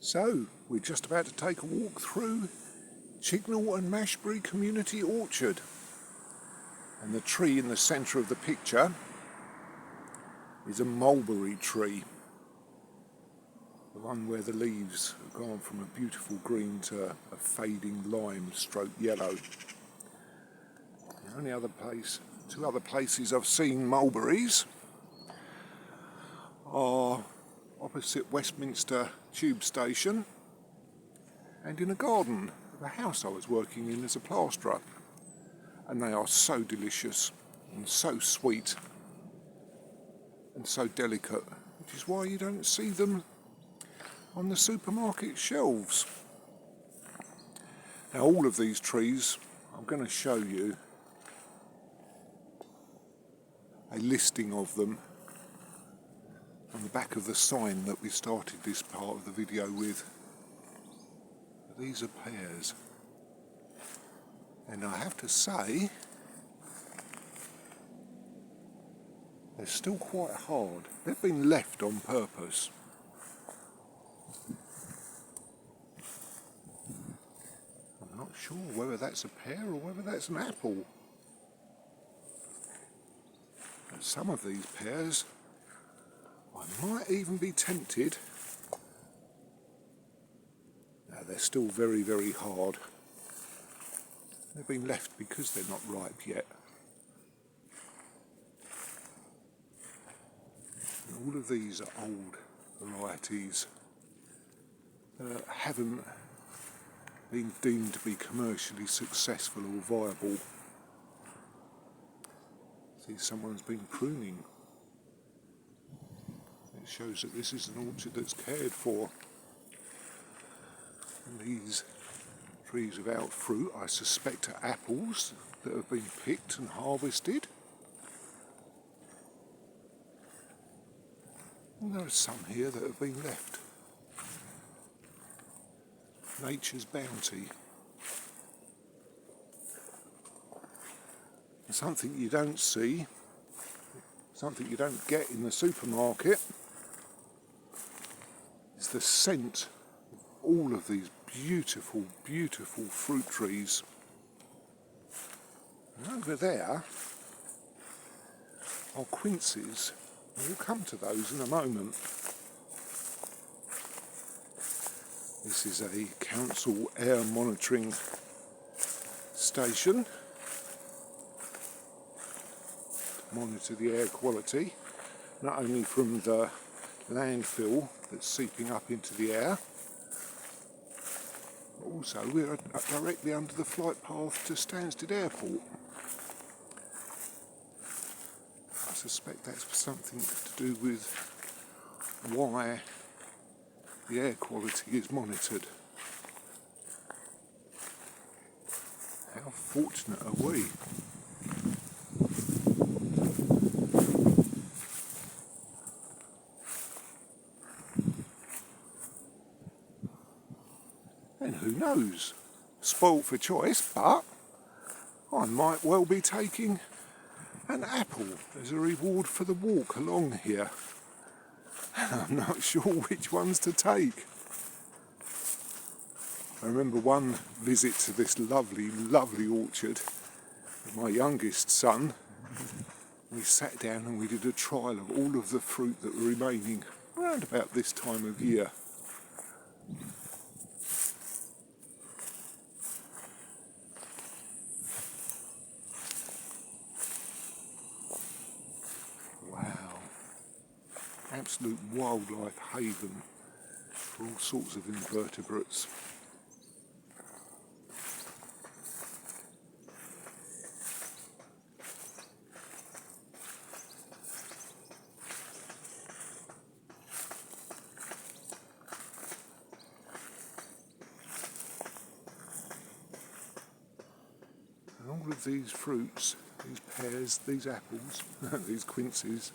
So, we're just about to take a walk through Chignal and Mashbury Community Orchard. And the tree in the centre of the picture is a mulberry tree. The one where the leaves have gone from a beautiful green to a fading lime stroke yellow. The only other place, two other places I've seen mulberries are opposite Westminster Tube Station and in a garden of a house I was working in as a plasterer. And they are so delicious and so sweet and so delicate, which is why you don't see them on the supermarket shelves. Now all of these trees, I'm going to show you a listing of them on the back of the sign that we started this part of the video with. These are pears, and I have to say they're still quite hard. They've been left on purpose. I'm not sure whether that's a pear or whether that's an apple. But some of these pears, I might even be tempted. Now they're still very, very hard. They've been left because they're not ripe yet. And all of these are old varieties that haven't been deemed to be commercially successful or viable. See, someone's been pruning. It shows that this is an orchard that's cared for. And these trees without fruit, I suspect, are apples that have been picked and harvested. And there are some here that have been left. Nature's bounty. And something you don't see, something you don't get in the supermarket, is the scent of all of these beautiful, beautiful fruit trees. And over there are quinces. We'll come to those in a moment. This is a council air monitoring station to monitor the air quality, not only from the landfill that's seeping up into the air, but also we're directly under the flight path to Stansted Airport. I suspect that's something to do with why the air quality is monitored. How fortunate are we? And who knows? Spoilt for choice, but I might well be taking an apple as a reward for the walk along here. I'm not sure which ones to take. I remember one visit to this lovely, lovely orchard with my youngest son. We sat down and we did a trial of all of the fruit that were remaining around about this time of year. Absolute wildlife haven for all sorts of invertebrates. And all of these fruits, these pears, these apples, these quinces,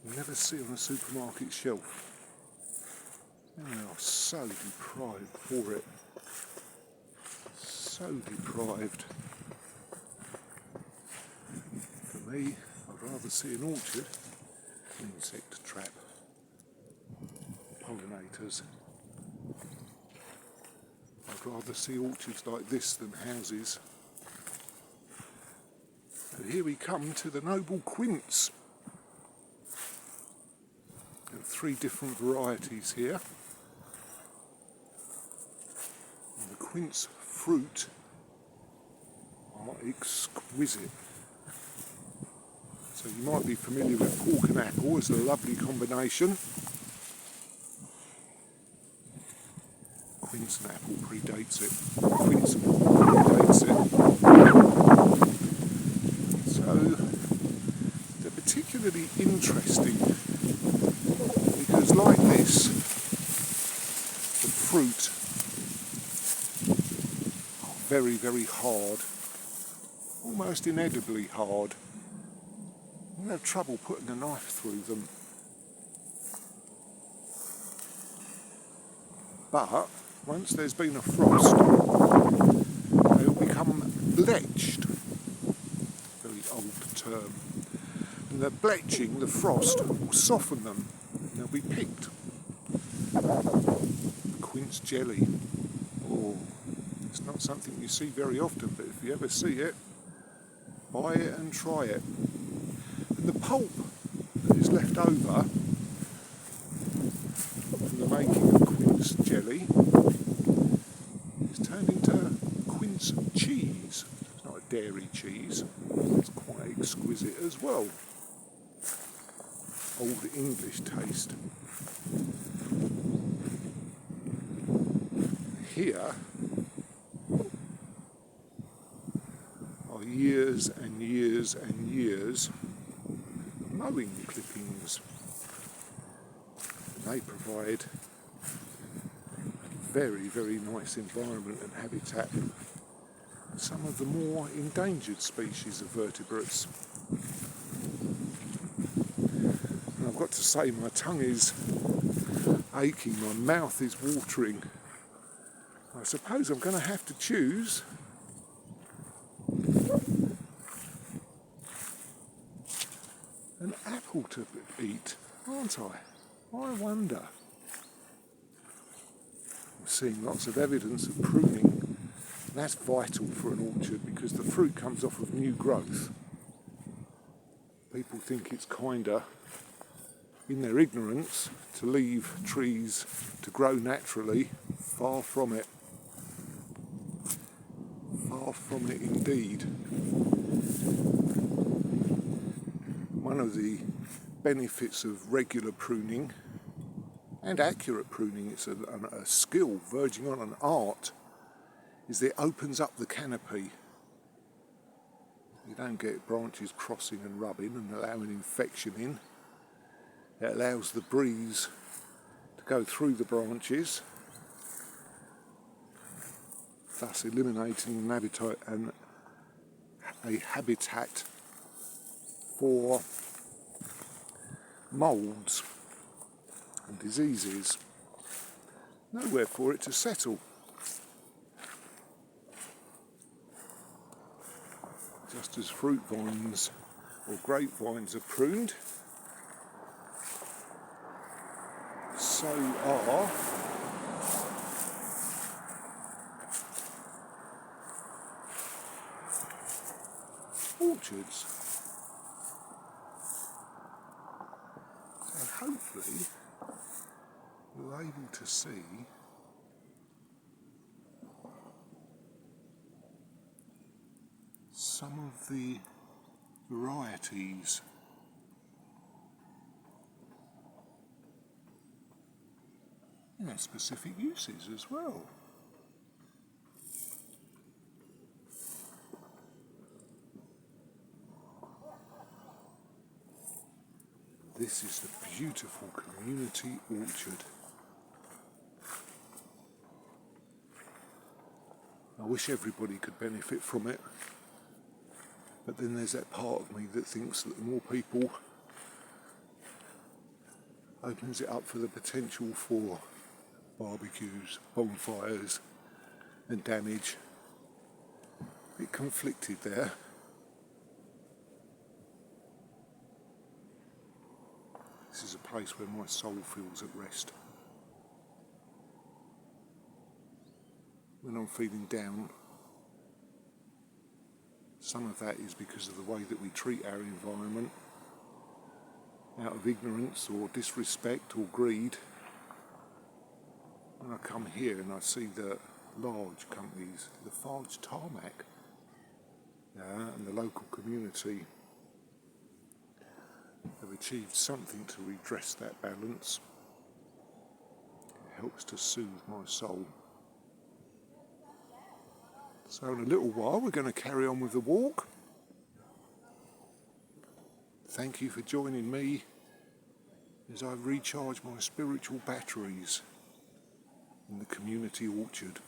you never see on a supermarket shelf. And they are so deprived for it. So deprived. For me, I'd rather see an orchard, an insect trap, pollinators. I'd rather see orchards like this than houses. And here we come to the noble quince. There are 3 different varieties here. And the quince fruit are exquisite. So you might be familiar with pork and apple as a lovely combination. Quince and apple predates it. Quince and pork predates it. So they're particularly interesting because like this, the fruit are very, very hard, almost inedibly hard. You have trouble putting a knife through them. But once there's been a frost, they'll become bletched. Very old term. And the bletching, the frost, will soften them and they'll be picked. Quince jelly. Oh, it's not something you see very often, but if you ever see it, buy it and try it. And the pulp that is left over from the making of quince jelly is turned into quince cheese. It's not a dairy cheese, it's quite exquisite as well. Old English taste. Here are years and years and years of mowing clippings. They provide a very, very nice environment and habitat for some of the more endangered species of vertebrates. And I've got to say, my tongue is aching, my mouth is watering. I suppose I'm going to have to choose an apple to eat, aren't I? I wonder. I'm seeing lots of evidence of pruning. That's vital for an orchard because the fruit comes off of new growth. People think it's kinder, in their ignorance, to leave trees to grow naturally. Far from it. Far from it indeed. One of the benefits of regular pruning and accurate pruning, it's a skill verging on an art, is that it opens up the canopy. You don't get branches crossing and rubbing and allowing infection in. It allows the breeze to go through the branches, thus eliminating an habitat for moulds and diseases. Nowhere for it to settle. Just as fruit vines or grapevines are pruned, so are orchards. So hopefully you're able to see some of the varieties and their specific uses as well. This is the beautiful community orchard. I wish everybody could benefit from it, but then there's that part of me that thinks that the more people opens it up for the potential for barbecues, bonfires and damage. A bit conflicted there. This is a place where my soul feels at rest. when I'm feeling down. Some of that is because of the way that we treat our environment, out of ignorance or disrespect or greed. When I come here and I see the large companies, the large tarmac, and the local community have achieved something to redress that balance, it helps to soothe my soul. So in a little while we're going to carry on with the walk. Thank you for joining me as I recharge my spiritual batteries in the community orchard.